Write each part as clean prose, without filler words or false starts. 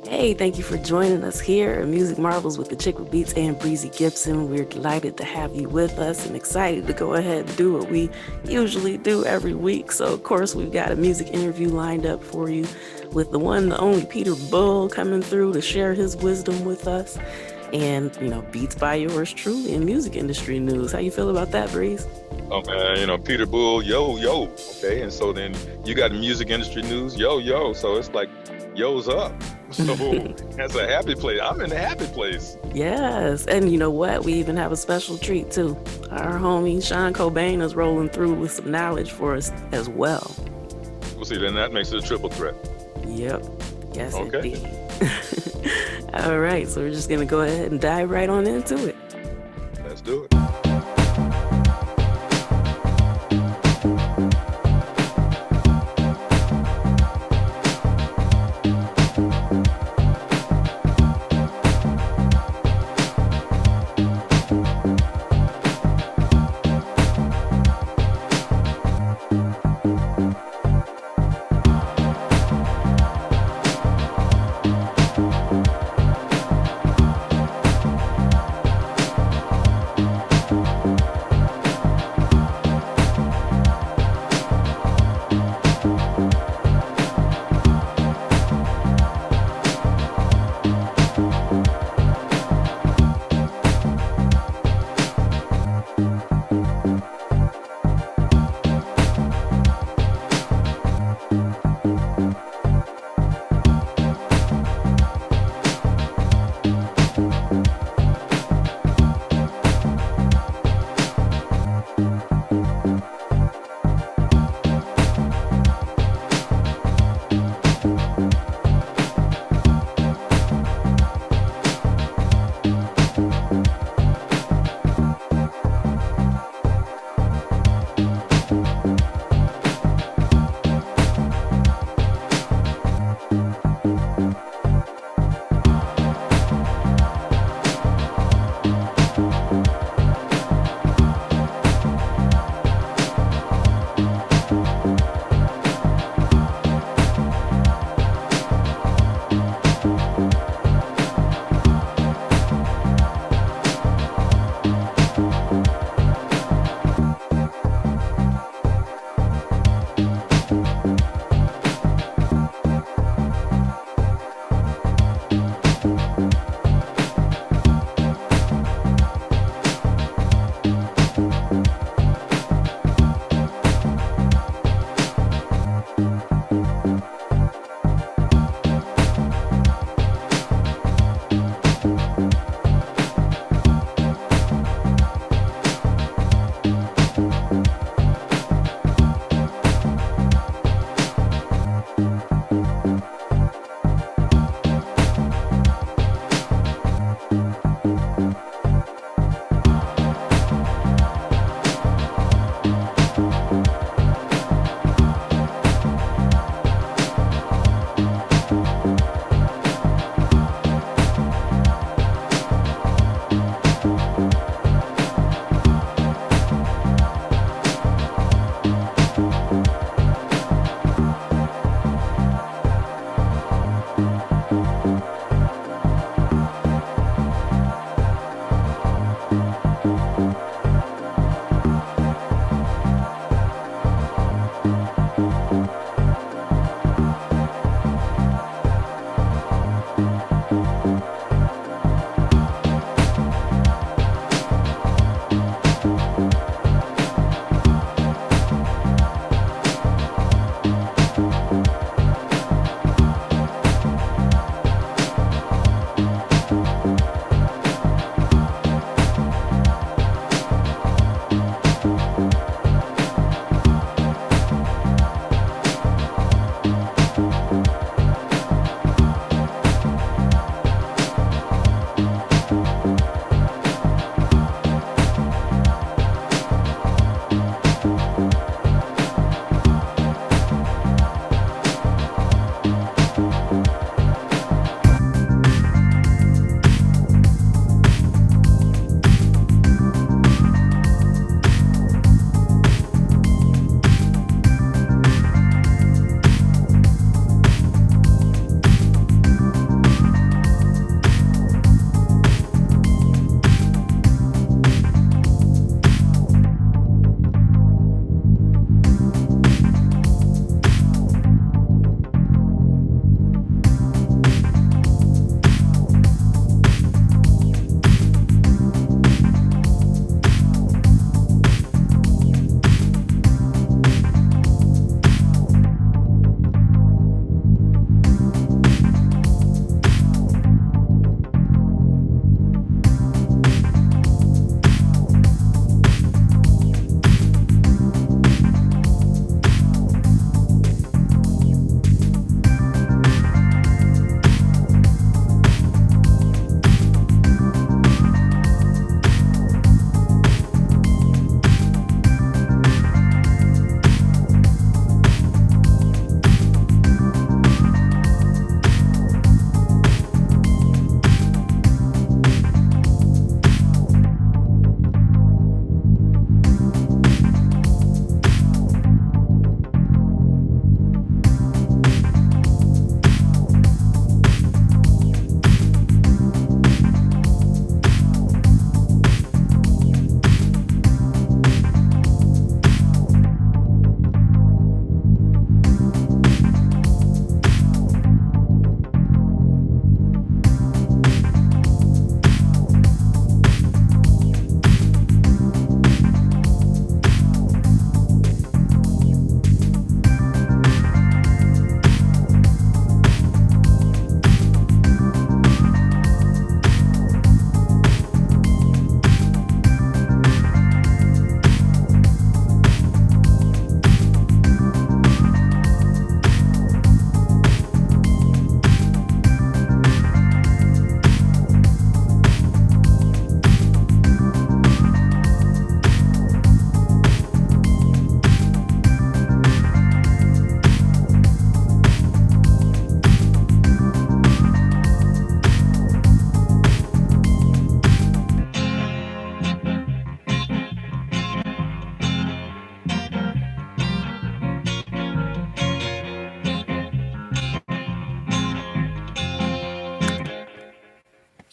Hey, thank you for joining us here at Music Marvels with Achickwitbeatz and Breezy Gipson. We're delighted to have you with us and excited to go ahead and do what we usually do every week. So, of course, we've got a music interview lined up for you with the one, the only Peter Bull coming through to share his wisdom with us. And, beats by yours truly in music industry news. How you feel about that, Breeze? Oh man, Peter Bull, yo, yo. Okay, and so then you got music industry news, yo, yo. So it's like, yo's up. So that's a happy place. I'm in a happy place. Yes, and you know what? We even have a special treat too. Our homie Sean Cobain is rolling through with some knowledge for us as well. We'll see, then that makes it a triple threat. Yep. Yes, okay. Indeed. All right, so we're just going to go ahead and dive right on into it. Let's do it.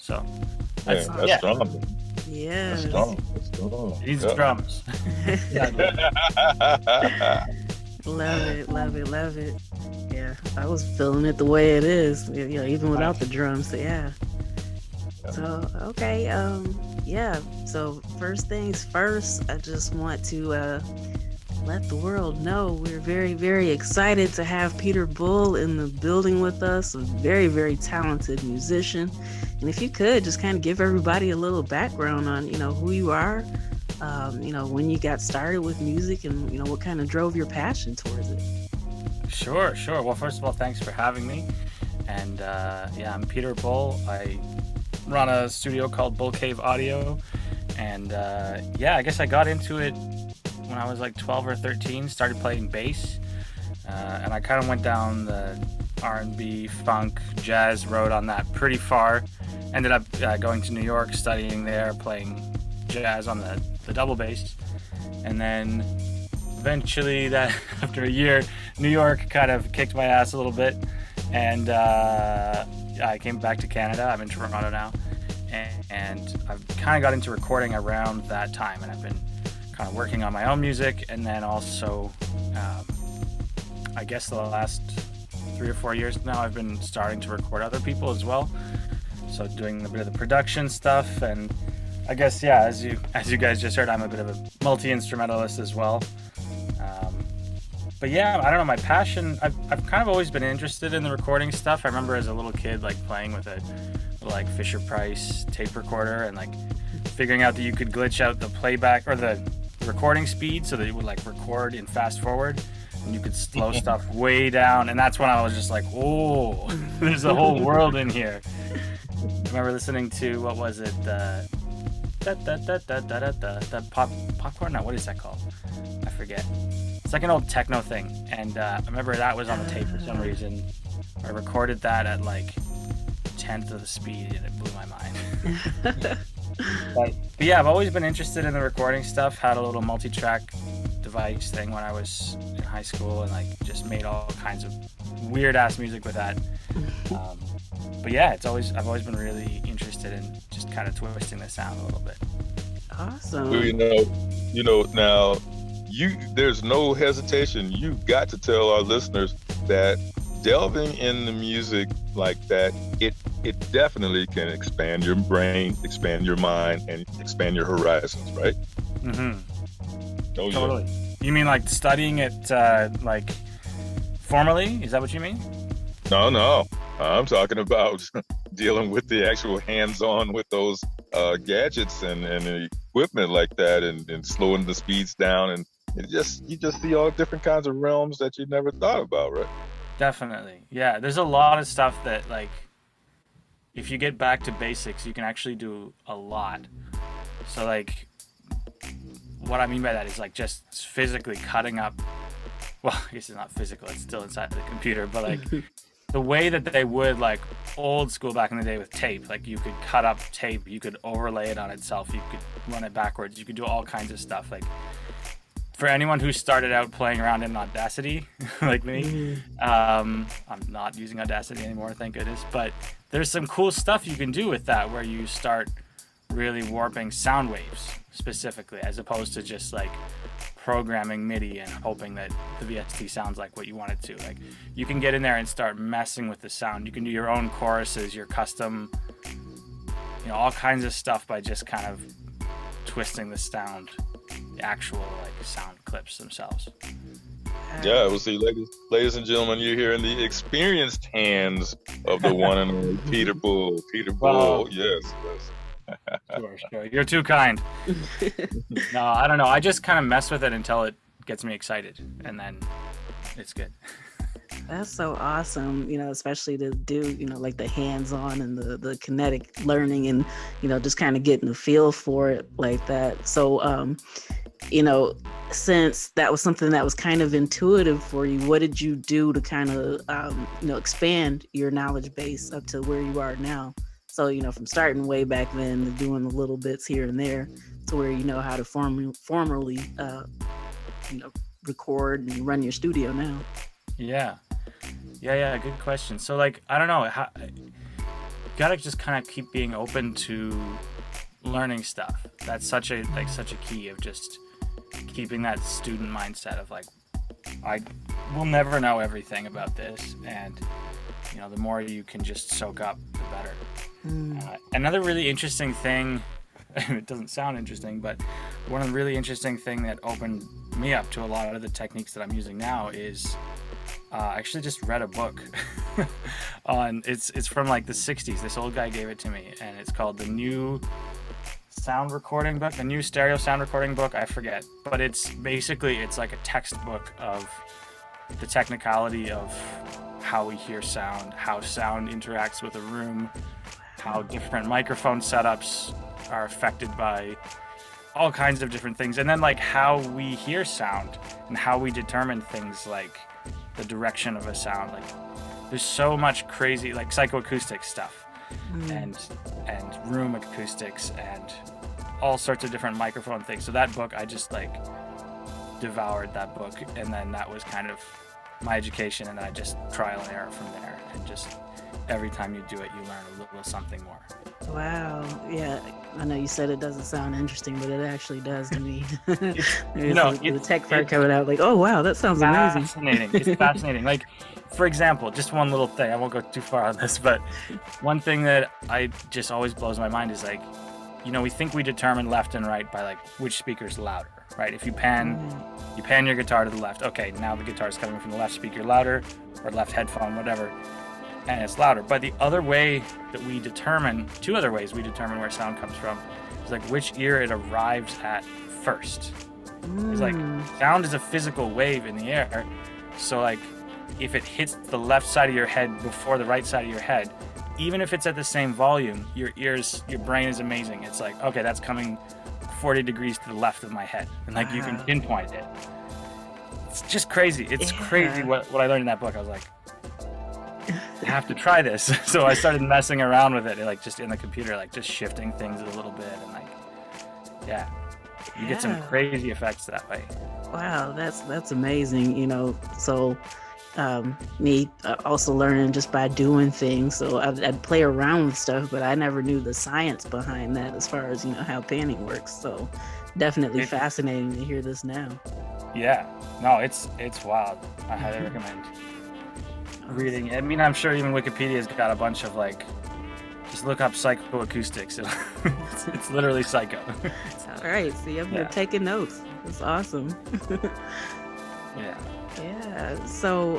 So Man, that's strong. Yeah. That's strong. That's strong. It needs drums. Love it, love it, love it. Yeah, I was feeling it the way it is, even without the drums. So yeah. So okay, yeah. So first things first, I just want to let the world know we're very, very excited to have Peter Bull in the building with us. A very, very talented musician. And if you could just kind of give everybody a little background on, who you are, when you got started with music, and what kind of drove your passion towards it. Sure. Well, first of all, thanks for having me. And I'm Peter Bull. I run a studio called Bull Cave Audio. And I guess I got into it when I was like 12 or 13, started playing bass. And I kind of went down the R&B, funk, jazz road on that pretty far. Ended up going to New York, studying there, playing jazz on the double bass. And then eventually, that after a year, New York kind of kicked my ass a little bit. And I came back to Canada. I'm in Toronto now. And I've kind of got into recording around that time. And I've been kind of working on my own music. And then also, I guess the last 3 or 4 years now, I've been starting to record other people as well. So doing a bit of the production stuff, and I guess as you guys just heard, I'm a bit of a multi-instrumentalist as well. But I don't know, my passion, I've kind of always been interested in the recording stuff. I remember as a little kid playing with a little Fisher Price tape recorder and figuring out that you could glitch out the playback or the recording speed so that it would record in fast forward. And you could slow stuff way down, and that's when I was just oh, there's a whole world in here. I remember listening to, what was it, the popcorn? No, what is that called? I forget. It's like an old techno thing, and I remember that was on the tape for some reason. I recorded that at 1/10 of the speed, and it blew my mind. But I've always been interested in the recording stuff. Had a little multi-track device thing when I was in high school, and just made all kinds of weird ass music with that. But I've always been really interested in just kind of twisting the sound a little bit. Awesome. Well, now there's no hesitation. You've got to tell our listeners that delving in the music like that, it definitely can expand your brain, expand your mind, and expand your horizons, right? Mm-hmm. Oh, totally. You mean studying it formally? Is that what you mean? No. I'm talking about dealing with the actual hands-on with those gadgets and equipment like that, and slowing the speeds down, and you just see all different kinds of realms that you never thought about, right? Definitely. Yeah, there's a lot of stuff that if you get back to basics, you can actually do a lot. So what I mean by that is just physically cutting up, well, I guess it's not physical, it's still inside the computer, but the way that they would old school back in the day with tape, you could cut up tape, you could overlay it on itself, you could run it backwards, you could do all kinds of stuff. For anyone who started out playing around in Audacity, like me, I'm not using Audacity anymore, thank goodness, but there's some cool stuff you can do with that where you start really warping sound waves specifically, as opposed to just programming MIDI and hoping that the VST sounds like what you want it to. You can get in there and start messing with the sound. You can do your own choruses, your custom, all kinds of stuff by just kind of twisting the sound, the actual sound clips themselves. Yeah, we'll see, ladies and gentlemen, you're here in the experienced hands of the one and only Peter Bull. Well, yes. Sure. You're too kind. No, I don't know. I just kind of mess with it until it gets me excited, and then it's good. That's so awesome, especially to do, the hands-on and the kinetic learning, and, just kind of getting a feel for it like that. So, since that was something that was kind of intuitive for you, what did you do to kind of, expand your knowledge base up to where you are now? So, from starting way back then to doing the little bits here and there to where you know how to formally, record and run your studio now. Yeah. Good question. So, I don't know. gotta just kind of keep being open to learning stuff. That's such a key of just keeping that student mindset of like, I will never know everything about this, and the more you can just soak up, the better. Another really interesting thing, it doesn't sound interesting, but one of the really interesting thing that opened me up to a lot of the techniques that I'm using now is I actually just read a book on it's from like the 60s. This old guy gave it to me, and it's called The New Sound Recording Book, the New Stereo Sound Recording Book. I forget, but it's like a textbook of the technicality of how we hear sound, how sound interacts with a room, how different microphone setups are affected by all kinds of different things, and then like how we hear sound and how we determine things like the direction of a sound. Like there's so much crazy like psychoacoustic stuff and room acoustics and all sorts of different microphone things. So that book, I just like devoured that book, and then that was kind of my education, and I just trial and error from there, and just every time you do it, you learn a little something more. Wow. Yeah. I know you said it doesn't sound interesting, but it actually does to me. The tech part coming out like, oh, wow, that sounds amazing. Fascinating. It's fascinating. Like, for example, just one little thing. I won't go too far on this, but one thing that I just always blows my mind is like, we think we determine left and right by like which speaker's louder, right? If you pan your guitar to the left, okay, now the guitar is coming from the left speaker louder, or left headphone, whatever, and it's louder. But the other way that we determine, two other ways we determine where sound comes from, is like which ear it arrives at first. It's like sound is a physical wave in the air, so like if it hits the left side of your head before the right side of your head, even if it's at the same volume, your brain is amazing. It's like, okay, that's coming 40 degrees to the left of my head, and like you can pinpoint it. It's just crazy. It's crazy what I learned in that book. I was like, I have to try this. So I started messing around with it, like just in the computer, like just shifting things a little bit, and like, you get some crazy effects that way. Wow, that's amazing. So me also learning just by doing things. So I'd play around with stuff, but I never knew the science behind that as far as how panning works. So definitely fascinating to hear this now. Yeah, no, it's wild. I highly recommend reading. I mean, I'm sure even Wikipedia's got a bunch of like, just look up psychoacoustics. It's literally psycho. All right, see, I'm here taking notes. That's awesome. Yeah. Yeah. So,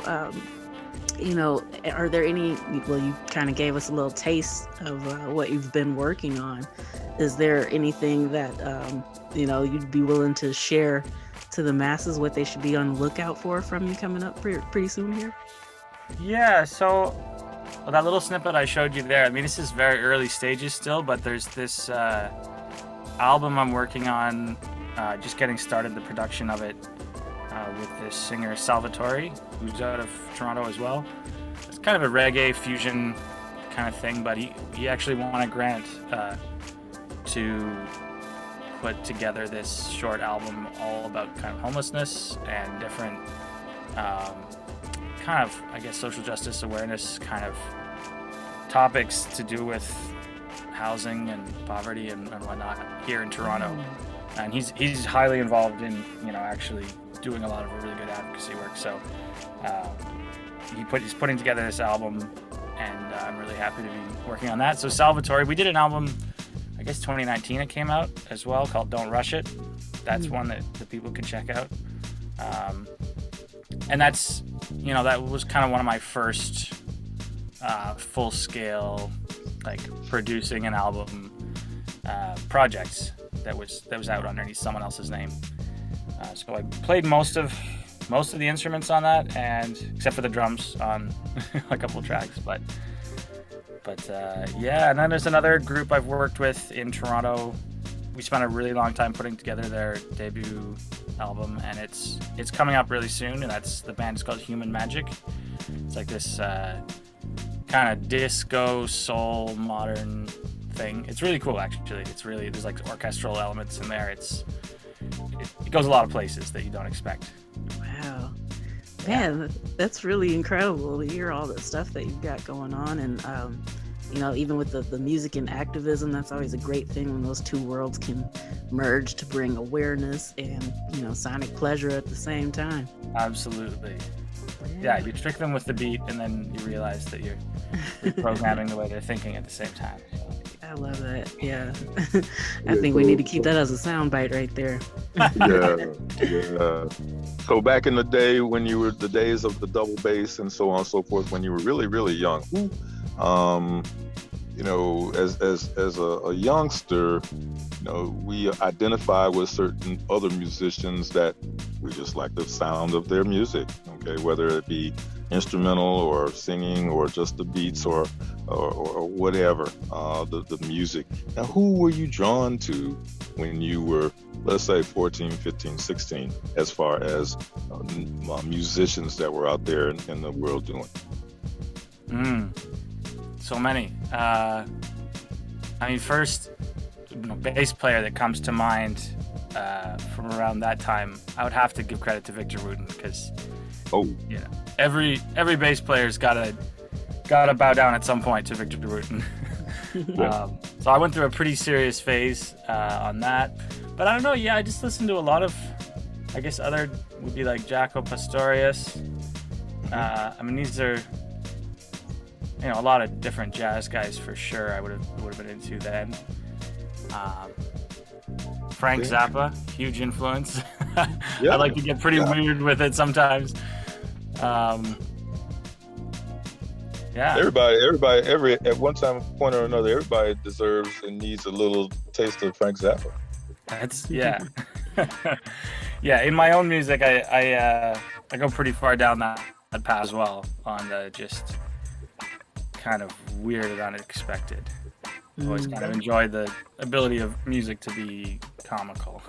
are there any, well, you kind of gave us a little taste of what you've been working on. Is there anything that, you'd be willing to share to the masses what they should be on the lookout for from you coming up pretty soon here? Yeah. So that little snippet I showed you there, I mean, this is very early stages still, but there's this album I'm working on, just getting started the production of it. With this singer Salvatore, who's out of Toronto as well. It's kind of a reggae fusion kind of thing, but he actually won a grant to put together this short album all about kind of homelessness and different kind of, I guess, social justice awareness kind of topics to do with housing and poverty and whatnot here in Toronto. And he's highly involved in, actually doing a lot of really good advocacy work. So he's putting together this album, and I'm really happy to be working on that. So Salvatore, we did an album, I guess 2019 it came out as well, called Don't Rush It. That's one that the people can check out. And that's, that was kind of one of my first full-scale, like, producing an album projects that was out underneath someone else's name. So I played most of the instruments on that, and except for the drums on a couple of tracks. But and then there's another group I've worked with in Toronto. We spent a really long time putting together their debut album, and it's coming up really soon. And the band is called Human Magic. It's like this kind of disco soul modern thing. It's really cool, actually. It's really, there's like orchestral elements in there. It goes a lot of places that you don't expect. Wow. Man, that's really incredible to hear all the stuff that you've got going on. And even with the music and activism, that's always a great thing when those two worlds can merge to bring awareness and, sonic pleasure at the same time. Absolutely. Yeah, you trick them with the beat, and then you realize that you're programming the way they're thinking at the same time. I love that. Yeah. I think we need to keep that as a soundbite right there. Yeah. So back in the day when you were the days of the double bass and so on and so forth, when you were really, really young, as a youngster, we identify with certain other musicians that we just like the sound of their music, okay, whether it be instrumental or singing or just the beats or whatever, the music. Now, who were you drawn to when you were, let's say, 14, 15, 16, as far as musicians that were out there in the world doing? So many. First, bass player that comes to mind from around that time, I would have to give credit to Victor Wooten, because every bass player's gotta bow down at some point to Victor Wooten. So I went through a pretty serious phase on that, but I don't know. Yeah, I just listened to a lot of, I guess, other would be like Jaco Pastorius. These are a lot of different jazz guys for sure. I would have been into then. Frank Zappa, huge influence. I like to get pretty weird with it sometimes. Everybody, at one time, point or another, everybody deserves and needs a little taste of Frank Zappa. In my own music, I go pretty far down that path as well, on the just kind of weird and unexpected. I always kind of enjoy the ability of music to be comical.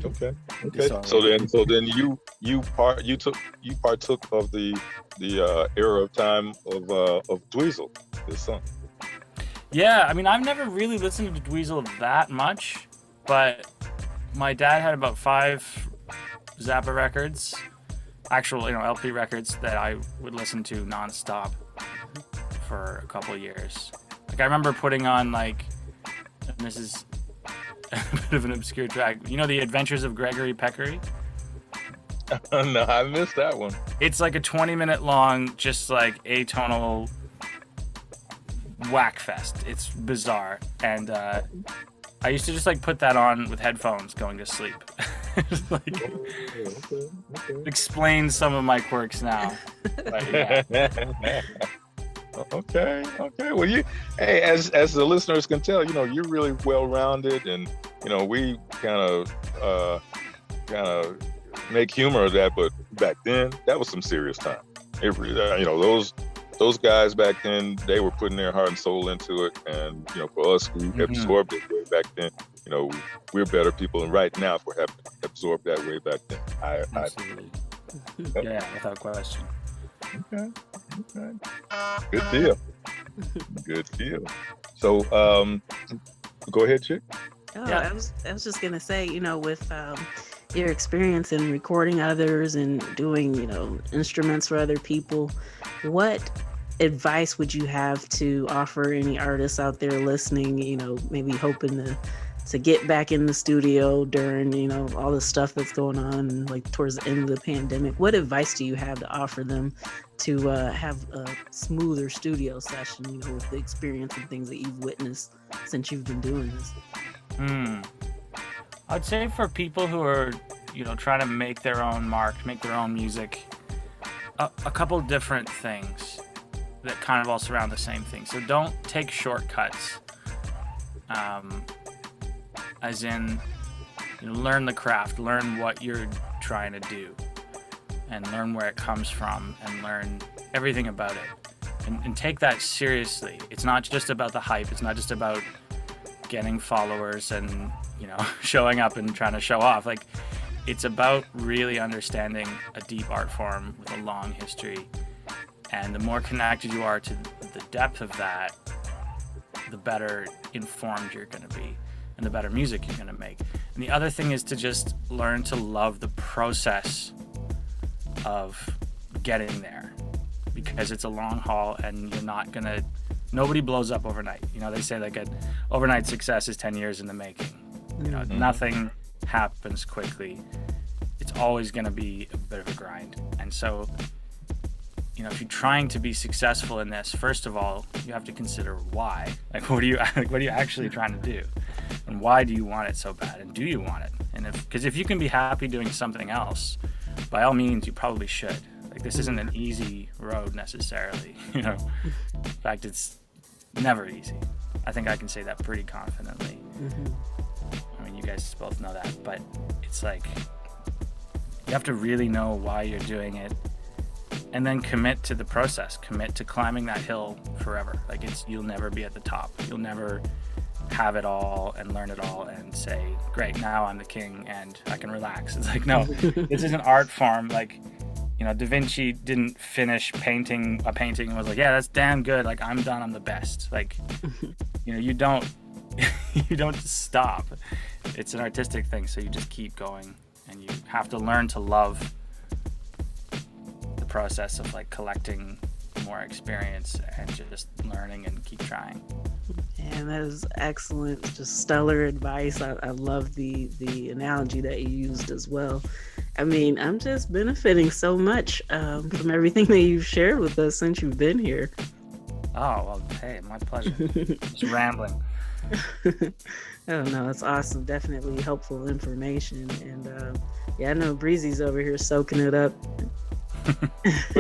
Okay. So then you partook of the era of time of Dweezil, his son. Yeah, I've never really listened to Dweezil that much, but my dad had about 5 Zappa records, actual LP records, that I would listen to nonstop for a couple years. I remember putting on, and this is a bit of an obscure track, The Adventures of Gregory Peccary? No, I missed that one. It's like a 20-minute long, just atonal whack fest. It's bizarre. And I used to just put that on with headphones going to sleep. Explain some of my quirks now. But, yeah. Okay. Well, as the listeners can tell, you're really well-rounded, and we kind of make humor of that, but back then that was some serious time. Those guys back then, they were putting their heart and soul into it, and for us who absorbed it way back then, we're better people, and right now, if we have absorbed that way back then, absolutely. Yeah, without question. Okay. Good deal. So, go ahead, Chick. I was just gonna say, with your experience in recording others and doing, instruments for other people, what advice would you have to offer any artists out there listening? Maybe hoping to get back in the studio during, all the stuff that's going on, towards the end of the pandemic. What advice do you have to offer them to have a smoother studio session, with the experience and things that you've witnessed since you've been doing this? I'd say for people who are, trying to make their own mark, make their own music, a couple different things that kind of all surround the same thing. So don't take shortcuts. As in, learn the craft, learn what you're trying to do, and learn where it comes from, and learn everything about it, and take that seriously. It's not just about the hype. It's not just about getting followers and, showing up and trying to show off. It's about really understanding a deep art form with a long history, and the more connected you are to the depth of that, the better informed you're going to be, and the better music you're going to make. And the other thing is to just learn to love the process of getting there, because it's a long haul, and you're not going to nobody blows up overnight. You know, they say like an overnight success is 10 years in the making. You know, nothing happens quickly. It's always going to be a bit of a grind. And so, you know, if you're trying to be successful in this, first of all, you have to consider why. Like, what are you actually trying to do? And why do you want it so bad? And do you want it? And because if you can be happy doing something else, by all means, you probably should. Like, this isn't an easy road necessarily, you know. In fact, it's never easy. I think I can say that pretty confidently. I mean, you guys both know that, but it's like, you have to really know why you're doing it, and then commit to the process. Commit to climbing that hill forever. Like, you'll never be at the top. You'll never have it all and learn it all and say, great, now I'm the king and I can relax. It's like, no, this is an art form. Like, you know, Da Vinci didn't finish painting a painting and was like, yeah, that's damn good. Like, I'm done. I'm the best. Like, you know, you don't stop. It's an artistic thing. So you just keep going, and you have to learn to love the process of like collecting more experience and just learning and keep trying. And that is excellent, just stellar advice. I love the analogy that you used as well. I mean, I'm just benefiting so much from everything that you've shared with us since you've been here. Oh, well, hey, my pleasure. Just rambling. Oh, no, it's awesome. Definitely helpful information. And yeah, I know Breezy's over here soaking it up.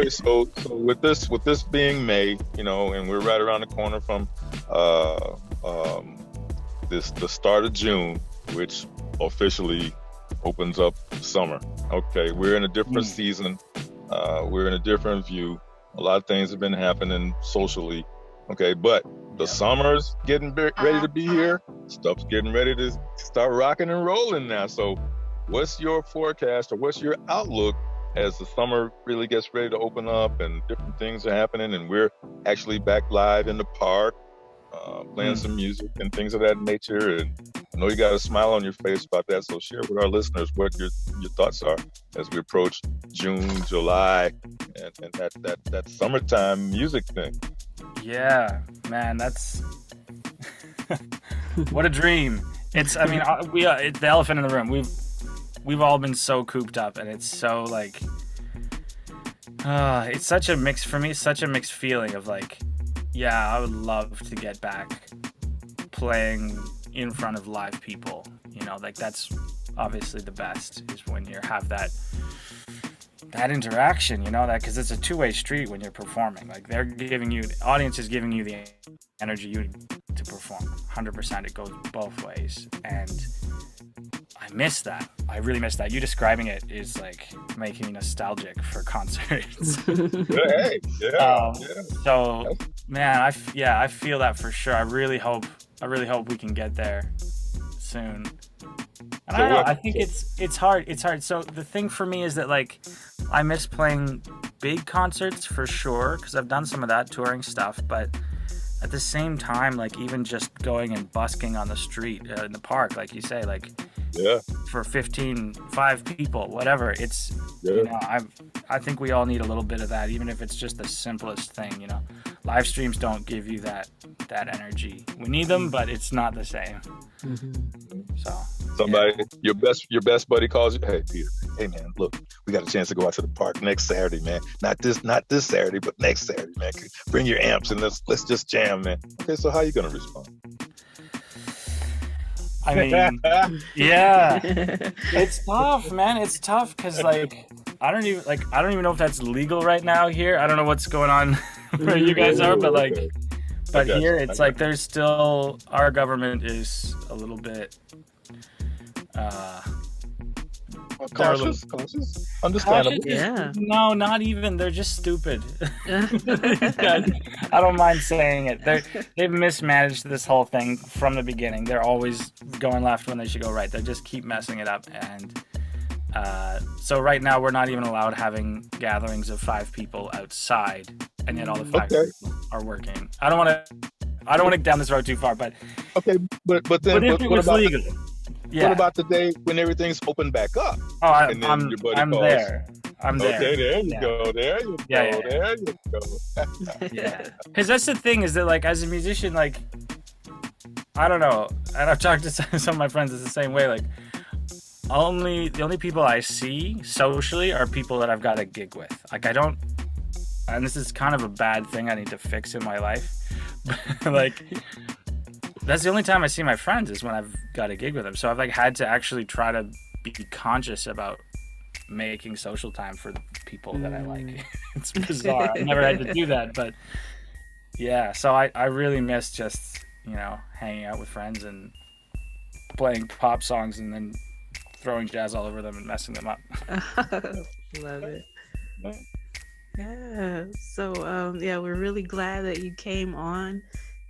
So with this being May, you know, and we're right around the corner from the start of June, which officially opens up summer. Okay, we're in a different season. We're in a different view. A lot of things have been happening socially. Okay, but the summer's getting ready to be here. Stuff's getting ready to start rocking and rolling now. So what's your forecast, or what's your outlook as the summer really gets ready to open up and different things are happening, and we're actually back live in the park, playing some music and things of that nature? And I know you got a smile on your face about that, so share with our listeners what your thoughts are as we approach June, July, and that summertime music thing. Yeah, man, that's what a dream. It's, I mean, it's the elephant in the room. We've all been so cooped up, and it's so like, it's such a mix for me. Such a mixed feeling of like, yeah, I would love to get back playing in front of live people. You know, like that's obviously the best, is when you have that interaction. You know, that because it's a two-way street when you're performing. Like they're giving you, the audience is giving you the energy you need to perform. 100%, it goes both ways, and I miss that. I really miss that. You describing it is like making me nostalgic for concerts. So, man, I feel that for sure. I really hope we can get there soon. And I don't know. I think it's hard. It's hard. So the thing for me is that like I miss playing big concerts for sure, because I've done some of that touring stuff, but at the same time, like even just going and busking on the street in the park, like you say, like for 5 people, whatever, it's you know, I think we all need a little bit of that, even if it's just the simplest thing. You know, live streams don't give you that energy. We need them, but it's not the same. So somebody, your best buddy calls you, hey Peter, hey man, look, we got a chance to go out to the park next Saturday, man. Not this Saturday, but next Saturday, man. Bring your amps and let's just jam, man. Okay, so how you gonna respond? I mean, yeah, it's tough, man. It's tough because like I don't even know if that's legal right now here. I don't know what's going on where you guys are, but like, but here it's like there's still, our government is a little bit cautious, understandable. Yeah. No, not even. They're just stupid. I don't mind saying it. They've mismanaged this whole thing from the beginning. They're always going left when they should go right. They just keep messing it up. And so right now we're not even allowed having gatherings of 5 people outside, and yet all the 5 people are working. I don't want to get down this road too far, but okay, but if it was legal. What about the day when everything's open back up? Oh, I'm there. I'm there. Okay, there you go. There you go. There you go. Yeah. Because that's the thing is that, like, as a musician, like, I don't know. And I've talked to some of my friends it's the same way. Like, the only people I see socially are people that I've got a gig with. Like, I don't, and this is kind of a bad thing I need to fix in my life. Like, that's the only time I see my friends is when I've got a gig with them. So I've, like, had to actually try to be conscious about making social time for the people that I like. It's bizarre. I've never had to do that, but yeah. So I really miss just, you know, hanging out with friends and playing pop songs and then throwing jazz all over them and messing them up. Love it. Yeah. So yeah, we're really glad that you came on.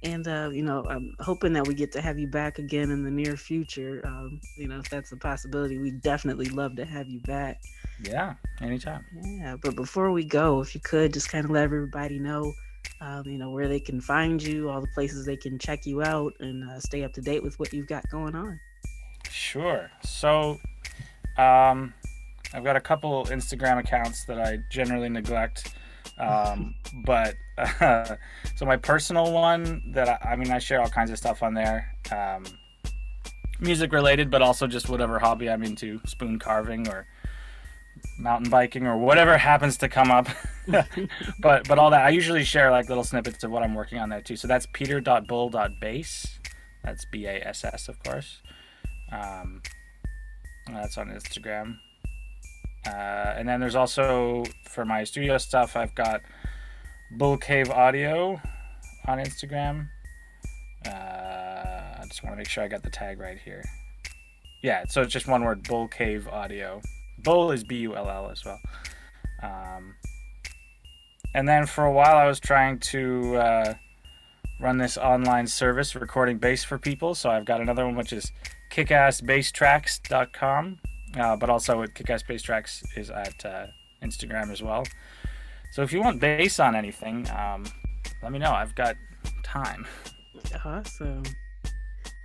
And, you know, I'm hoping that we get to have you back again in the near future. You know, if that's a possibility, we'd definitely love to have you back. Yeah, anytime. Yeah, but before we go, if you could just kind of let everybody know, you know, where they can find you, all the places they can check you out and stay up to date with what you've got going on. Sure. So, I've got a couple Instagram accounts that I generally neglect. But so my personal one that I share all kinds of stuff on there, music related, but also just whatever hobby I'm into, spoon carving or mountain biking or whatever happens to come up. but all that, I usually share like little snippets of what I'm working on there too. So that's peter.bull.bass. That's BASS, of course. That's on Instagram. And then there's also, for my studio stuff, I've got Bull Cave Audio on Instagram. I just want to make sure I got the tag right here. Yeah, so it's just one word, Bull Cave Audio. Bull is Bull as well. And then for a while I was trying to run this online service recording bass for people. So I've got another one which is kickassbasstracks.com. But also at Kickass Bass Tracks is at Instagram as well. So if you want bass on anything, let me know. I've got time. Awesome.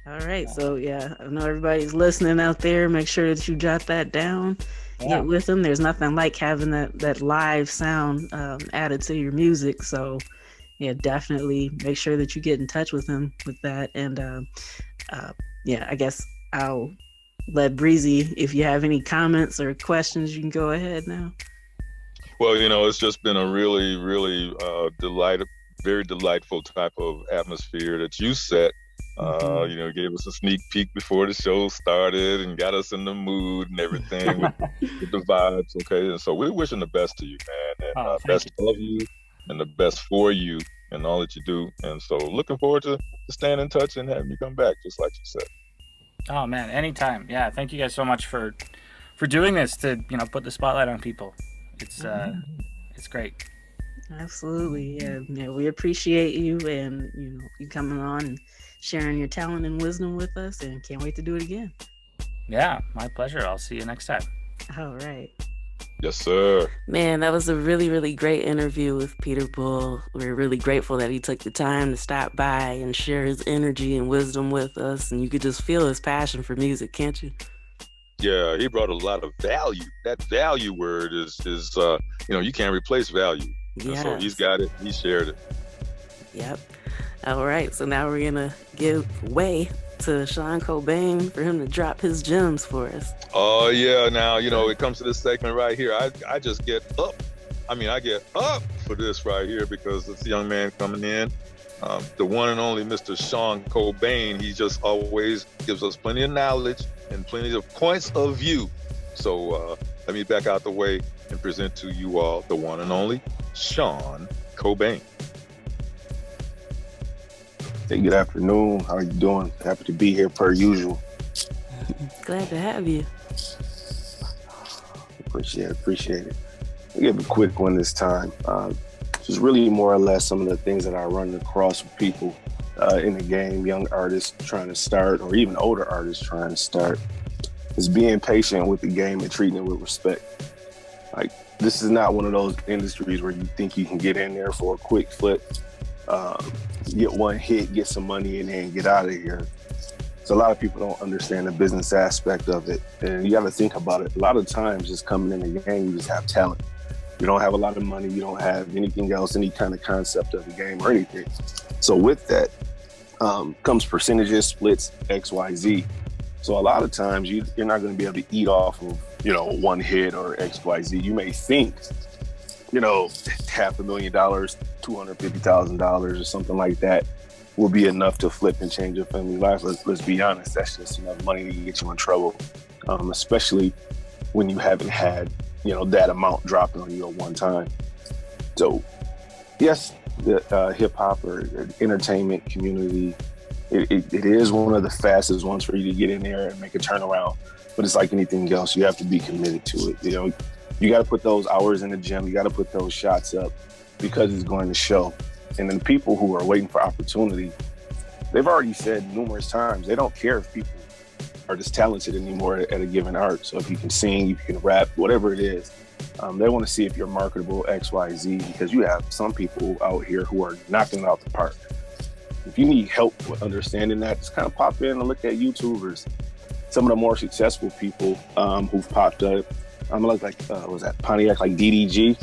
All right. So yeah, I know everybody's listening out there. Make sure that you jot that down. Yeah. Get with them. There's nothing like having that live sound added to your music. So yeah, definitely make sure that you get in touch with them with that. And yeah, I guess I'll let Breezy, if you have any comments or questions, you can go ahead now. Well, you know, it's just been a really, really very delightful type of atmosphere that you set. You know, gave us a sneak peek before the show started and got us in the mood and everything with the vibes. Okay, and so we're wishing the best to you, man, and best of you and the best for you and all that you do. And so looking forward to staying in touch and having you come back, just like you said. Oh man, anytime. Yeah, thank you guys so much for doing this to, you know, put the spotlight on people. It's great. Absolutely. Yeah, we appreciate you and, you know, you coming on and sharing your talent and wisdom with us, and can't wait to do it again. Yeah, my pleasure. I'll see you next time. All right. Yes, sir. Man, that was a really, really great interview with Peter Bull. We're really grateful that he took the time to stop by and share his energy and wisdom with us. And you could just feel his passion for music, can't you? Yeah, he brought a lot of value. That value word is you know, you can't replace value. Yeah. So he's got it. He shared it. Yep. All right. So now we're going to give way to Sean Cobain for him to drop his gems for us. Oh yeah, now you know it comes to this segment right here. I just get up. I get up for this right here because this young man coming in, the one and only Mr. Sean Cobain. He just always gives us plenty of knowledge and plenty of points of view. So let me back out the way and present to you all the one and only Sean Cobain. Hey, good afternoon. How are you doing? Happy to be here per usual. Glad to have you. Appreciate it. I'll give a quick one this time. Just really more or less some of the things that I run across with people in the game, young artists trying to start, or even older artists trying to start, is being patient with the game and treating it with respect. Like, this is not one of those industries where you think you can get in there for a quick flip, get one hit, get some money in there and get out of here. So a lot of people don't understand the business aspect of it. And you got to think about it. A lot of times just coming in the game, you just have talent. You don't have a lot of money. You don't have anything else, any kind of concept of the game or anything. So with that comes percentages, splits, X, Y, Z. So a lot of times you're not going to be able to eat off of, one hit or X, Y, Z. You may think, $500,000, $250,000 or something like that will be enough to flip and change your family life. Let's be honest. That's just enough money to get you in trouble, especially when you haven't had, that amount dropping on you at one time. So yes, the hip hop or entertainment community, it is one of the fastest ones for you to get in there and make a turnaround. But it's like anything else, you have to be committed to it. You got to put those hours in the gym. You got to put those shots up because it's going to show. And then people who are waiting for opportunity, they've already said numerous times, they don't care if people are just talented anymore at a given art. So if you can sing, if you can rap, whatever it is, they want to see if you're marketable, X, Y, Z, because you have some people out here who are knocking it out the park. If you need help with understanding that, just kind of pop in and look at YouTubers. Some of the more successful people who've popped up, was that Pontiac, like DDG?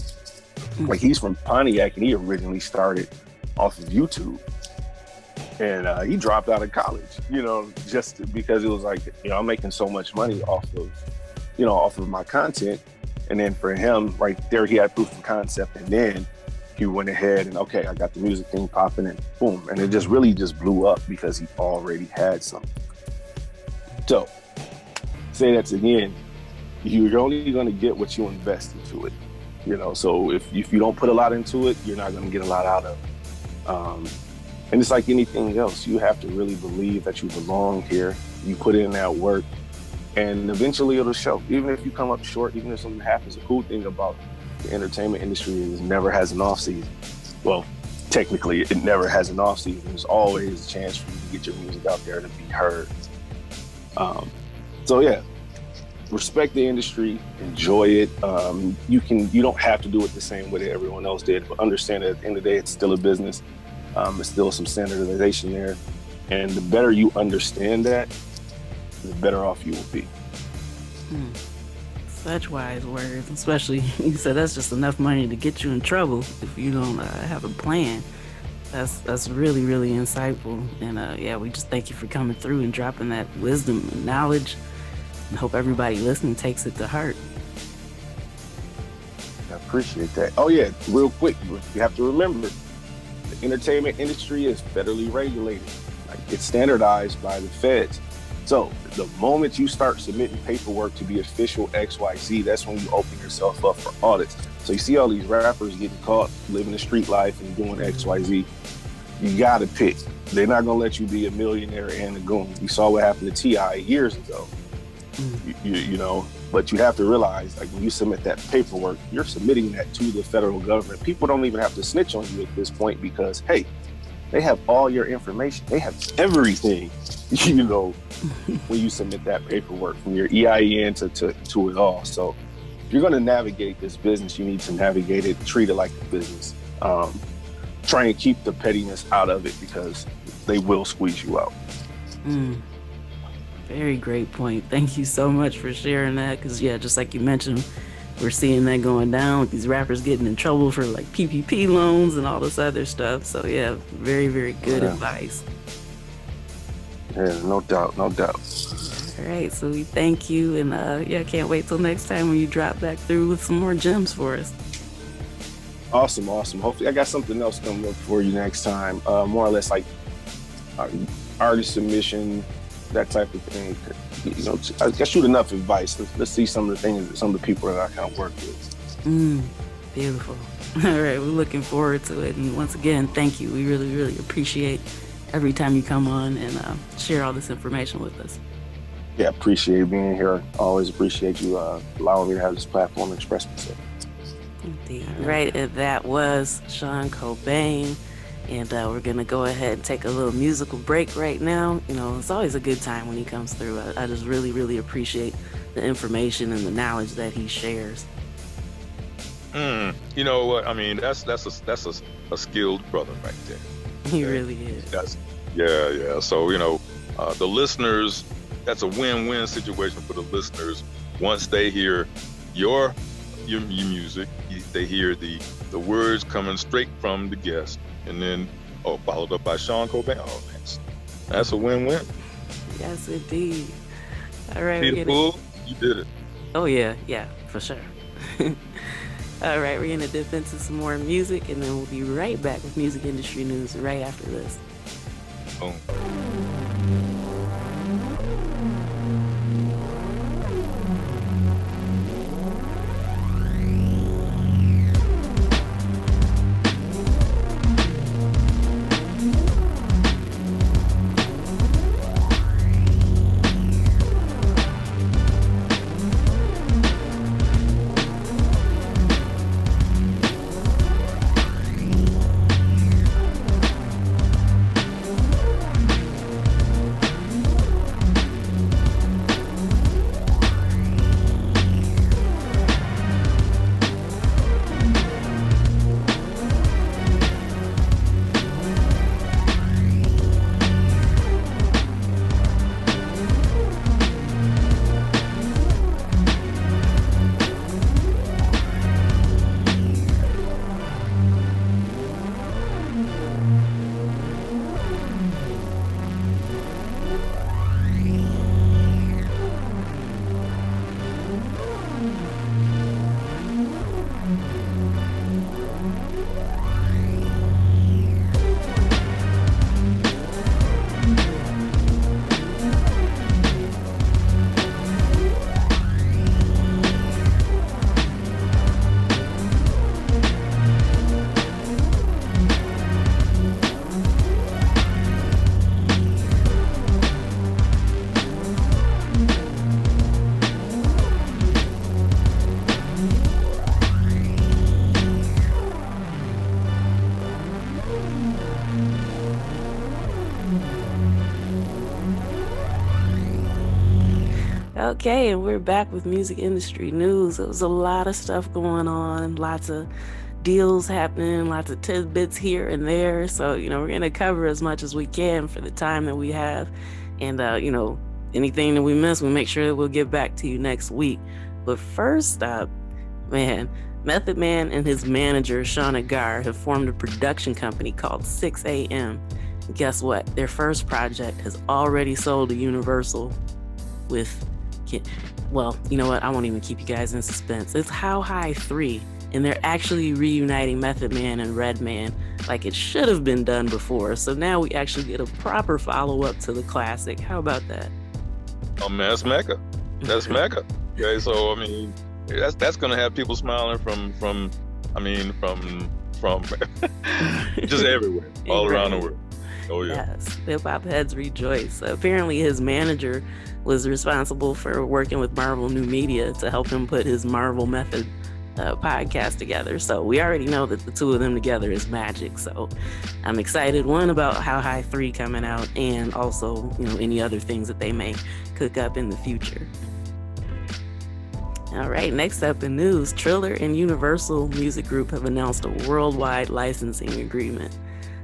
Like he's from Pontiac and he originally started off of YouTube. And he dropped out of college, just because it was like, I'm making so much money off of my content. And then for him, right there, he had proof of concept. And then he went ahead and, okay, I got the music thing popping and boom. And it just really just blew up because he already had something. So, say that again, you're only going to get what you invest into it. So if you don't put a lot into it, you're not going to get a lot out of it. And it's like anything else. You have to really believe that you belong here. You put in that work, and eventually it'll show. Even if you come up short, even if something happens, the cool thing about the entertainment industry is it never has an off season. Well, technically, it never has an off season. There's always a chance for you to get your music out there to be heard. So yeah, respect the industry, enjoy it. You don't have to do it the same way that everyone else did, but understand that at the end of the day, it's still a business. There's still some standardization there. And the better you understand that, the better off you will be. Such wise words, especially you said that's just enough money to get you in trouble if you don't have a plan. That's really, really insightful. And we just thank you for coming through and dropping that wisdom and knowledge, and hope everybody listening takes it to heart. I appreciate that. Oh yeah, real quick, you have to remember, the entertainment industry is federally regulated. Like, it's standardized by the feds. So the moment you start submitting paperwork to be official XYZ, that's when you open yourself up for audits. So you see all these rappers getting caught living the street life and doing XYZ. You gotta pick. They're not gonna let you be a millionaire and a goon. We saw what happened to T.I. years ago. But you have to realize, like, when you submit that paperwork, you're submitting that to the federal government. People don't even have to snitch on you at this point because, hey, they have all your information. They have everything, when you submit that paperwork, from your EIN to it all. So if you're going to navigate this business, you need to navigate it, treat it like a business. Try and keep the pettiness out of it because they will squeeze you out. Very great point. Thank you so much for sharing that. Because, just like you mentioned, we're seeing that going down with these rappers getting in trouble for like PPP loans and all this other stuff. So, very, very good advice. Yeah, no doubt. All right. So we thank you. And, can't wait till next time when you drop back through with some more gems for us. Awesome. Hopefully I got something else coming up for you next time. More or less like artist submission, that type of thing. I guess shoot enough advice. Let's see some of the things that some of the people that I kind of work with. Beautiful. All right, we're looking forward to it. And once again, thank you. We really, really appreciate every time you come on and share all this information with us. Yeah, appreciate being here. Always appreciate you allowing me to have this platform to express myself. Indeed. Right, and that was Sean Cobain. And we're going to go ahead and take a little musical break right now. It's always a good time when he comes through. I just really, really appreciate the information and the knowledge that he shares. You know what? I mean, that's a skilled brother right there. He really is. Yeah. So, The listeners, that's a win-win situation for the listeners. Once they hear your music, they hear the words coming straight from the guest, and then followed up by Sean Cobain. Oh, that's a win-win. Yes, indeed. All right, Peter Bull, you did it. Oh yeah, for sure. All right, we're gonna dip into some more music, and then we'll be right back with music industry news right after this. Boom. Okay, and we're back with music industry news. There was a lot of stuff going on, lots of deals happening, lots of tidbits here and there. So, we're going to cover as much as we can for the time that we have. And, anything that we miss, we'll make sure that we'll get back to you next week. But first up, man, Method Man and his manager, Shauna Gar, have formed a production company called 6 a.m. Guess what? Their first project has already sold to Universal with, well, you know what? I won't even keep you guys in suspense. It's How High 3, and they're actually reuniting Method Man and Redman like it should have been done before. So now we actually get a proper follow-up to the classic. How about that? Oh man, that's Mecca. That's Mecca. Okay, so I mean, that's gonna have people smiling from just everywhere, all around the world. Oh yeah. Yes, hip hop heads rejoice. Apparently, his manager was responsible for working with Marvel New Media to help him put his Marvel Method podcast together. So we already know that the two of them together is magic. So I'm excited, one, about How High 3 coming out, and also, any other things that they may cook up in the future. All right, next up in news, Triller and Universal Music Group have announced a worldwide licensing agreement.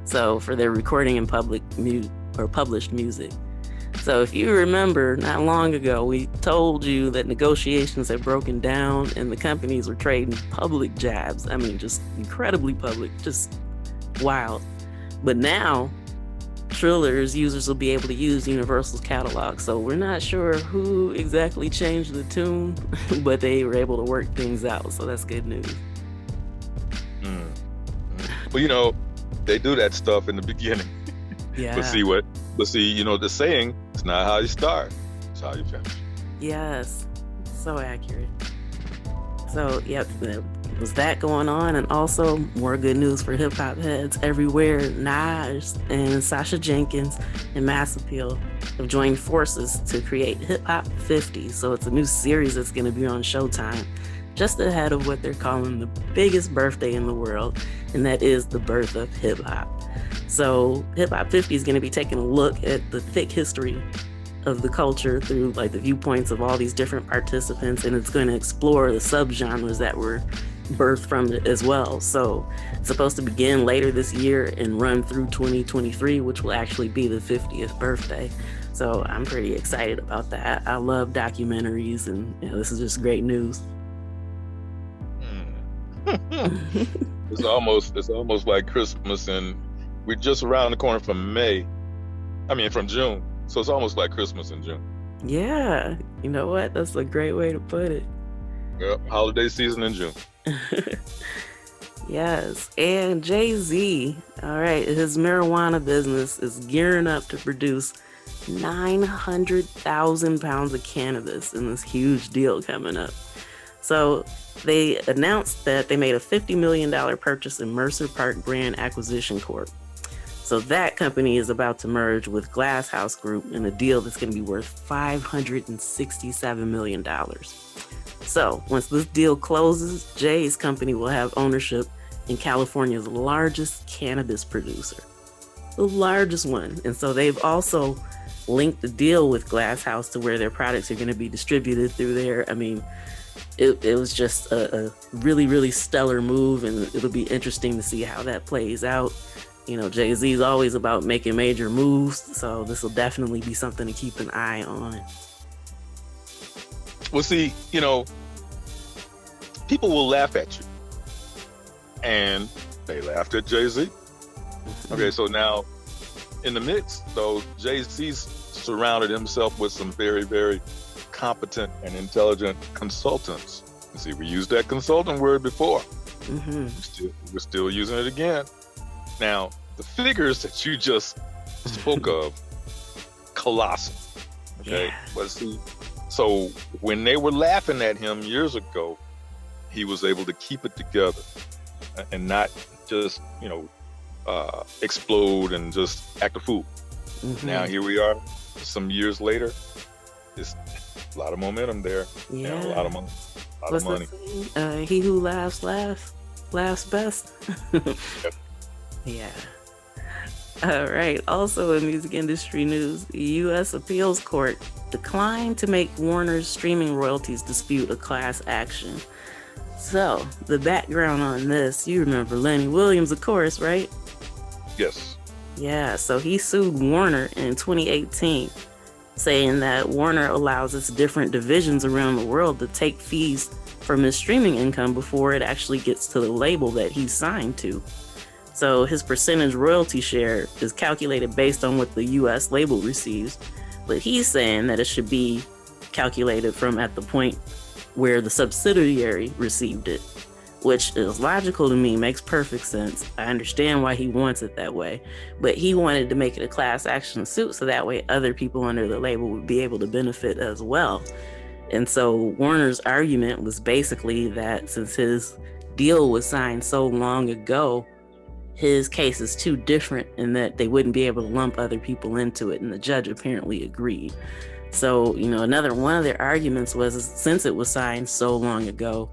So for their recording and published music. So if you remember, not long ago, we told you that negotiations had broken down and the companies were trading public jabs. I mean, just incredibly public, just wild. But now, Triller's users will be able to use Universal's catalog. So we're not sure who exactly changed the tune, but they were able to work things out. So that's good news. Well, they do that stuff in the beginning. Yeah. But see, the saying, it's not how you start, it's how you finish. Yes. So accurate. So, yep, there was that going on. And also, more good news for hip hop heads everywhere. Nas and Sasha Jenkins and Mass Appeal have joined forces to create Hip Hop 50. So it's a new series that's going to be on Showtime, just ahead of what they're calling the biggest birthday in the world, and that is the birth of hip hop. So Hip Hop 50 is going to be taking a look at the thick history of the culture through the viewpoints of all these different participants, and it's going to explore the subgenres that were birthed from it as well. So it's supposed to begin later this year and run through 2023, which will actually be the 50th birthday. So I'm pretty excited about that. I love documentaries, and this is just great news. It's almost like Christmas, and we're just around the corner from from June. So it's almost like Christmas in June. Yeah, you know what? That's a great way to put it. Yep, holiday season in June. Yes, and Jay-Z, all right, his marijuana business is gearing up to produce 900,000 pounds of cannabis in this huge deal coming up. So they announced that they made a $50 million purchase in Mercer Park Brand Acquisition Corp. So that company is about to merge with Glass House Group in a deal that's going to be worth $567 million. So once this deal closes, Jay's company will have ownership in California's largest cannabis producer, the largest one. And so they've also linked the deal with Glass House to where their products are going to be distributed through there. I mean, it was just a really, really stellar move, and it'll be interesting to see how that plays out. Jay-Z is always about making major moves, so this will definitely be something to keep an eye on. Well, see, people will laugh at you, and they laughed at Jay-Z. Mm-hmm. Okay, so now in the mix, though, Jay-Z's surrounded himself with some very, very competent and intelligent consultants. You see, we used that consultant word before. Mm-hmm. We're still using it again. Now, the figures that you just spoke of, colossal. Okay, yeah. But see, so when they were laughing at him years ago, he was able to keep it together and not just, explode and just act a fool. Mm-hmm. Now here we are, some years later. It's a lot of momentum there. Yeah, a lot of money. He who laughs best. Yep. Yeah. All right. Also in music industry news, the U.S. Appeals Court declined to make Warner's streaming royalties dispute a class action. So the background on this, you remember Lenny Williams, of course, right? Yes. Yeah. So he sued Warner in 2018, saying that Warner allows its different divisions around the world to take fees from his streaming income before it actually gets to the label that he's signed to. So his percentage royalty share is calculated based on what the U.S. label receives, but he's saying that it should be calculated from at the point where the subsidiary received it, which is logical to me, makes perfect sense. I understand why he wants it that way, but he wanted to make it a class action suit so that way other people under the label would be able to benefit as well. And so Warner's argument was basically that since his deal was signed so long ago, his case is too different in that they wouldn't be able to lump other people into it, and the judge apparently agreed. So, another one of their arguments was since it was signed so long ago,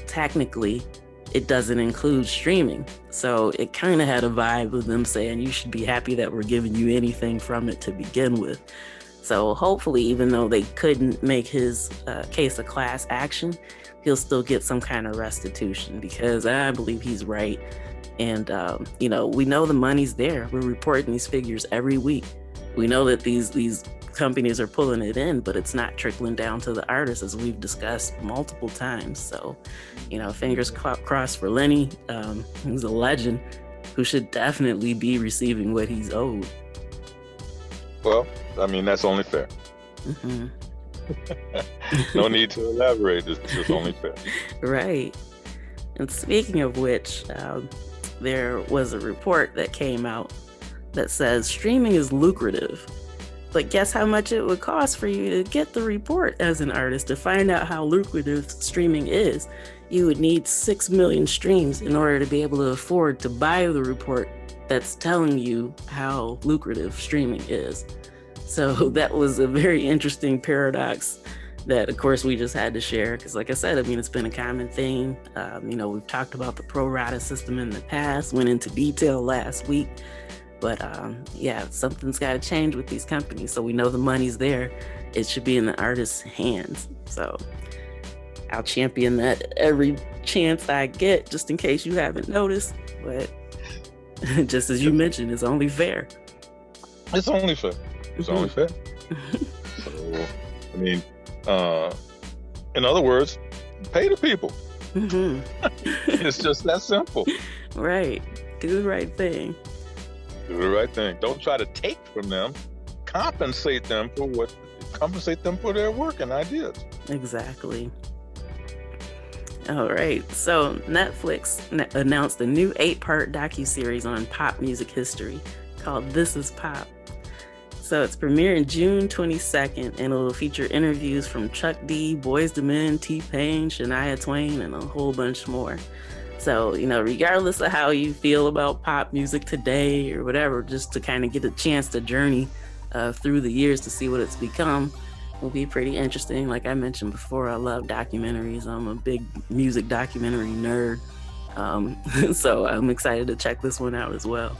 technically it doesn't include streaming. So it kind of had a vibe of them saying you should be happy that we're giving you anything from it to begin with. So hopefully, even though they couldn't make his case a class action, he'll still get some kind of restitution because I believe he's right. And, we know the money's there. We're reporting these figures every week. We know that these companies are pulling it in, but it's not trickling down to the artists, as we've discussed multiple times. So, fingers crossed for Lenny, who's a legend, who should definitely be receiving what he's owed. Well, that's only fair. Mm-hmm. No need to elaborate. It's just only fair. Right. And speaking of which, there was a report that came out that says streaming is lucrative. But guess how much it would cost for you to get the report as an artist to find out how lucrative streaming is? You would need 6 million streams in order to be able to afford to buy the report that's telling you how lucrative streaming is. So that was a very interesting paradox that, of course, we just had to share because, like I said, it's been a common thing. We've talked about the pro rata system in the past, went into detail last week. But something's got to change with these companies. So we know the money's there. It should be in the artist's hands. So I'll champion that every chance I get, just in case you haven't noticed. But just as you mentioned, it's only fair. It's only fair. It's only fair. So, I mean, in other words, pay the people. It's just that simple. Right. Do the right thing. Do the right thing. Don't try to take from them. Compensate them for their work and ideas. Exactly. All right. So Netflix announced a new 8-part docuseries on pop music history called This Is Pop. So it's premiering June 22nd, and it'll feature interviews from Chuck D, Boyz II Men, T-Pain, Shania Twain, and a whole bunch more. So, regardless of how you feel about pop music today or whatever, just to kind of get a chance to journey through the years to see what it's become will be pretty interesting. Like I mentioned before, I love documentaries. I'm a big music documentary nerd. So I'm excited to check this one out as well.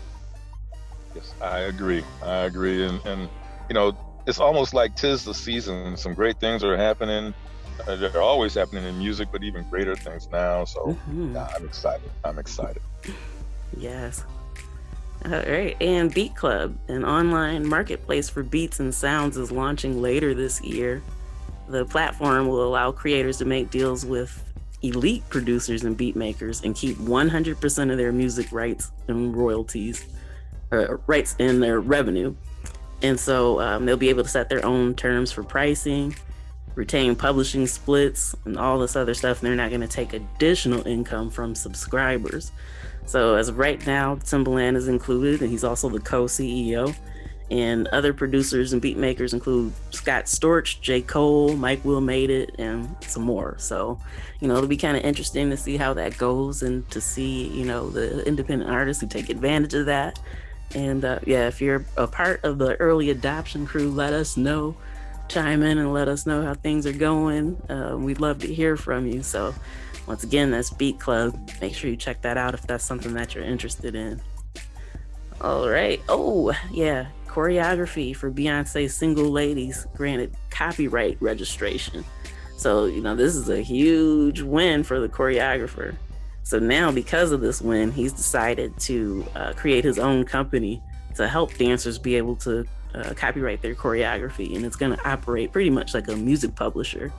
Yes, I agree. And it's almost like 'tis the season. Some great things are happening. They're always happening in music, but even greater things now. So yeah, I'm excited. Yes. All right. And Beat Club, an online marketplace for beats and sounds, is launching later this year. The platform will allow creators to make deals with elite producers and beat makers and keep 100% of their music rights and royalties, rights in their revenue. And so they'll be able to set their own terms for pricing, retain publishing splits, and all this other stuff. And they're not going to take additional income from subscribers. So as of right now, Timbaland is included, and he's also the co-CEO. And other producers and beat makers include Scott Storch, J. Cole, Mike Will Made It, and some more. So, it'll be kind of interesting to see how that goes and to see, the independent artists who take advantage of that. And if you're a part of the early adoption crew, let us know. Chime in and let us know how things are going. We'd love to hear from you. So once again, that's Beat Club. Make sure you check that out if that's something that you're interested in. All right. Oh, yeah. Choreography for Beyonce's Single Ladies granted copyright registration. So, this is a huge win for the choreographer. So now, because of this win, he's decided to create his own company to help dancers be able to copyright their choreography. And it's going to operate pretty much like a music publisher.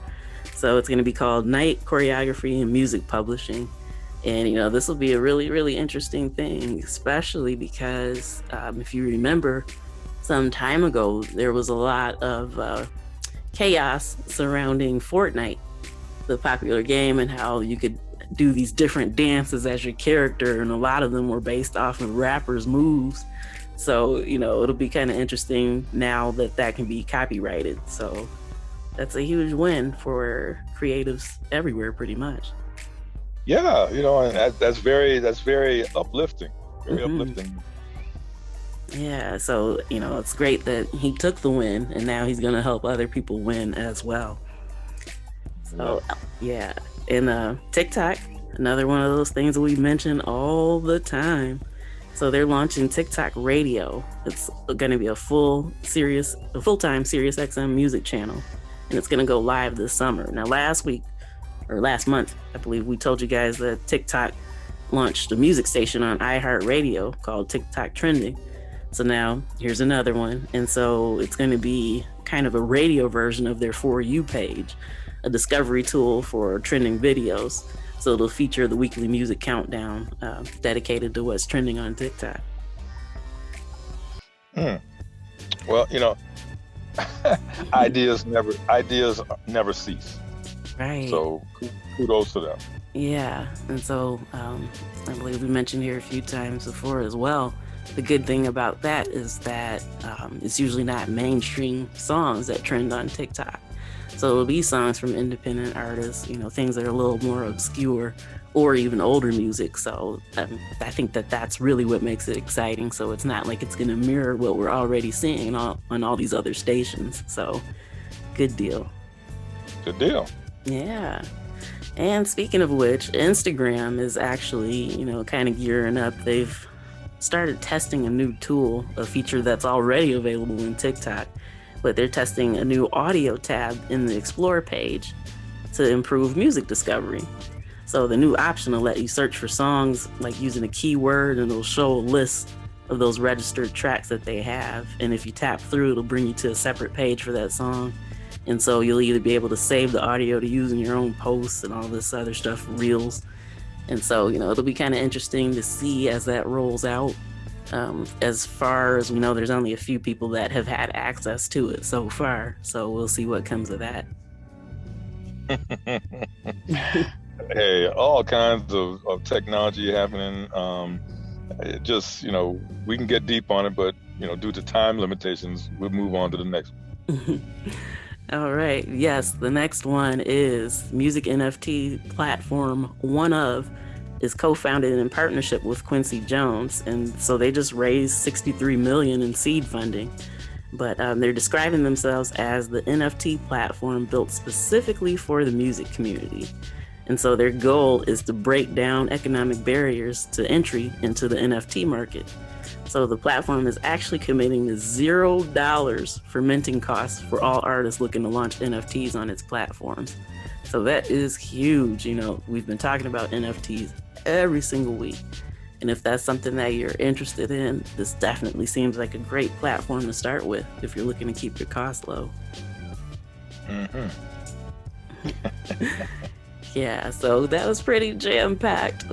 So it's going to be called Night Choreography and Music Publishing. And, this will be a really, really interesting thing, especially because if you remember, some time ago, there was a lot of chaos surrounding Fortnite, the popular game, and how you could do these different dances as your character, and a lot of them were based off of rappers' moves. So, it'll be kind of interesting now that can be copyrighted. So that's a huge win for creatives everywhere, pretty much. Yeah, and that's very uplifting. Very uplifting. Yeah, so, it's great that he took the win, and now he's going to help other people win as well. So, yeah. And TikTok, another one of those things that we mention all the time. So they're launching Tic Tac Radio. It's going to be a full-time Sirius XM music channel, and it's going to go live this summer. Now, last month, I believe we told you guys that TikTok launched a music station on iHeartRadio called TikTok Trending. So now here's another one. And so it's going to be kind of a radio version of their For You page, a discovery tool for trending videos. So it'll feature the weekly music countdown dedicated to what's trending on TikTok. Well, ideas never cease. Right. So kudos to them. Yeah. And so I believe we mentioned here a few times before as well. The good thing about that is that it's usually not mainstream songs that trend on TikTok. So it'll be songs from independent artists, things that are a little more obscure or even older music. So I think that's really what makes it exciting. So it's not like it's going to mirror what we're already seeing on all these other stations. So good deal. Good deal. Yeah. And speaking of which, Instagram is actually, kind of gearing up. They've started testing a new tool, a feature that's already available in TikTok, but they're testing a new audio tab in the Explore page. to improve music discovery. So the new option will let you search for songs like using a keyword, and it'll show a list of those registered tracks that they have. And if you tap through, it'll bring you to a separate page for that song. And so you'll either be able to save the audio to use in your own posts and all this other stuff, reels. And so, it'll be kind of interesting to see as that rolls out. As far as we know, there's only a few people that have had access to it so far. So we'll see what comes of that. Hey, all kinds of technology happening. It just, we can get deep on it, but, due to time limitations, we'll move on to the next one. All right. Yes, the next one is music NFT platform OneOf is co-founded in partnership with Quincy Jones. And so they just raised $63 million in seed funding. But they're describing themselves as the NFT platform built specifically for the music community. And so their goal is to break down economic barriers to entry into the NFT market. So the platform is actually committing to $0 for minting costs for all artists looking to launch NFTs on its platforms. So that is huge. We've been talking about NFTs every single week. And if that's something that you're interested in, this definitely seems like a great platform to start with if you're looking to keep your costs low. Mm-hmm. Yeah, so that was pretty jam-packed.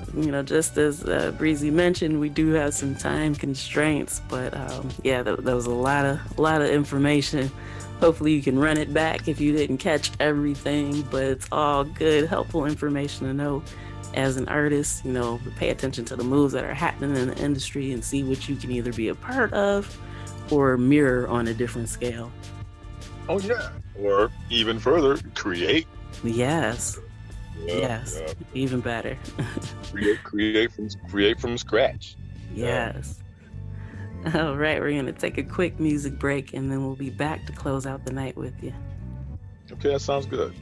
Just as Breezy mentioned, we do have some time constraints, but that was a lot of information. Hopefully you can run it back if you didn't catch everything, but it's all good, helpful information to know as an artist. Pay attention to the moves that are happening in the industry and see what you can either be a part of or mirror on a different scale. Oh yeah, or even further, create. Yes. Yeah. Even better. create from scratch. Yes. All right, we're gonna take a quick music break and then we'll be back to close out the night with you. Okay, that sounds good.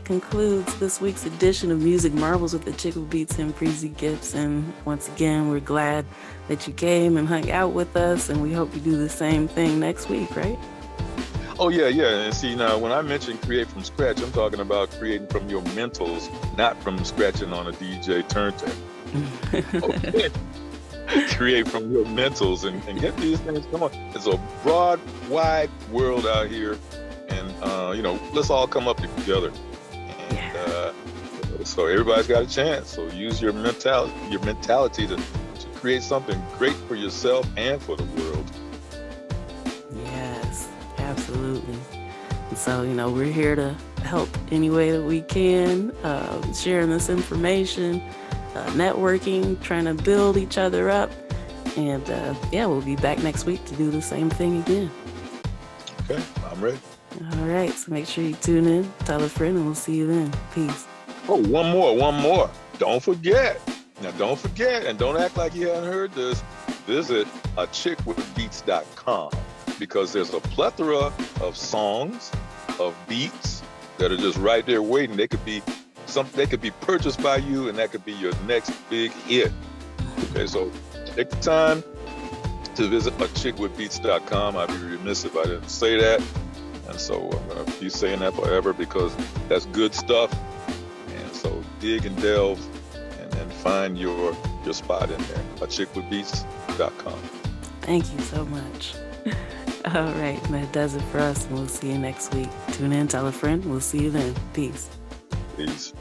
concludes this week's edition of Music Marvels with Achickwitbeatz and Breezy Gipson. Once again, we're glad that you came and hung out with us, and we hope you do the same thing next week, right? Oh, yeah. And see, now, when I mention create from scratch, I'm talking about creating from your mentals, not from scratching on a DJ turntable. Okay. Create from your mentals and get these things. Come on. It's a broad, wide world out here. And, let's all come up together. And so everybody's got a chance. So use your mentality to create something great for yourself and for the world. Yes, absolutely. And so, we're here to help any way that we can, sharing this information, networking, trying to build each other up. And we'll be back next week to do the same thing again. Okay, I'm ready. All right, so make sure you tune in, tell a friend, and we'll see you then. Peace. Oh, one more. Don't forget. Now, don't forget, and don't act like you haven't heard this. Visit Achickwitbeatz.com because there's a plethora of songs, of beats that are just right there waiting. They could be purchased by you, and that could be your next big hit. Okay, so take the time to visit Achickwitbeatz.com. I'd be remiss if I didn't say that. And so I'm going to be saying that forever because that's good stuff. And so dig and delve and find your spot in there. Achickwitbeatz.com. Thank you so much. All right, and that does it for us. And we'll see you next week. Tune in, tell a friend. We'll see you then. Peace. Peace.